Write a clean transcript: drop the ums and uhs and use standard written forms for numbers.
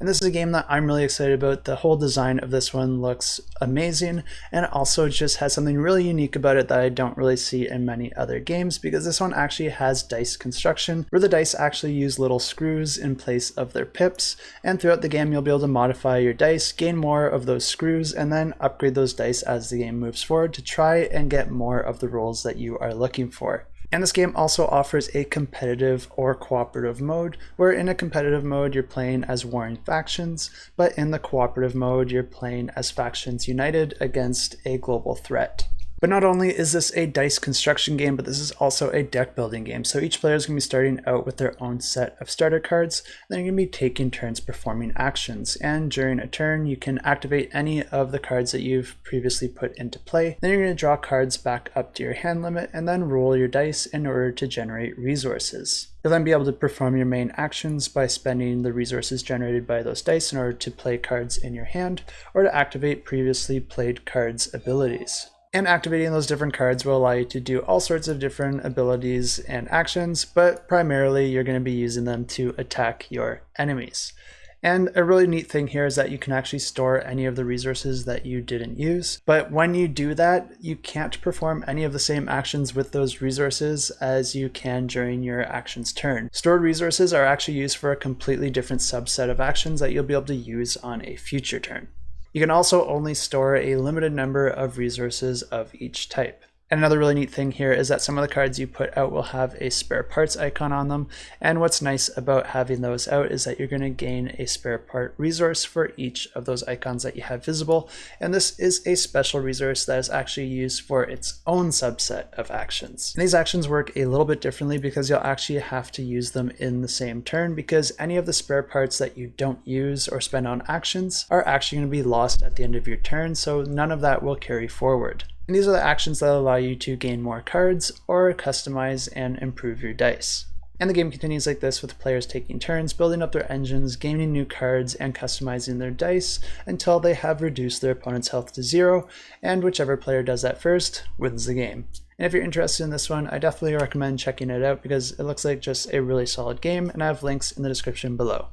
And this is a game that I'm really excited about. The whole design of this one looks amazing, and it also just has something really unique about it that I don't really see in many other games, because this one actually has dice construction, where the dice actually use little screws in place of their pips, and throughout the game you'll be able to modify your dice, gain more of those screws, and then upgrade those dice as the game moves forward to try and get more of the rolls that you are looking for. And this game also offers a competitive or cooperative mode, where in a competitive mode you're playing as warring factions, but in the cooperative mode you're playing as factions united against a global threat. But not only is this a dice construction game, but this is also a deck building game. So each player is going to be starting out with their own set of starter cards, then you're going to be taking turns performing actions. And during a turn, you can activate any of the cards that you've previously put into play. Then you're going to draw cards back up to your hand limit and then roll your dice in order to generate resources. You'll then be able to perform your main actions by spending the resources generated by those dice in order to play cards in your hand or to activate previously played cards' abilities. And activating those different cards will allow you to do all sorts of different abilities and actions, but primarily you're going to be using them to attack your enemies. And a really neat thing here is that you can actually store any of the resources that you didn't use. But when you do that, you can't perform any of the same actions with those resources as you can during your action's turn. Stored resources are actually used for a completely different subset of actions that you'll be able to use on a future turn. You can also only store a limited number of resources of each type. And another really neat thing here is that some of the cards you put out will have a spare parts icon on them. And what's nice about having those out is that you're going to gain a spare part resource for each of those icons that you have visible. And this is a special resource that is actually used for its own subset of actions. And these actions work a little bit differently because you'll actually have to use them in the same turn, because any of the spare parts that you don't use or spend on actions are actually going to be lost at the end of your turn, so none of that will carry forward. And these are the actions that allow you to gain more cards or customize and improve your dice. And the game continues like this, with players taking turns, building up their engines, gaining new cards, and customizing their dice until they have reduced their opponent's health to 0, and whichever player does that first wins the game. And if you're interested in this one, I definitely recommend checking it out because it looks like just a really solid game, and I have links in the description below.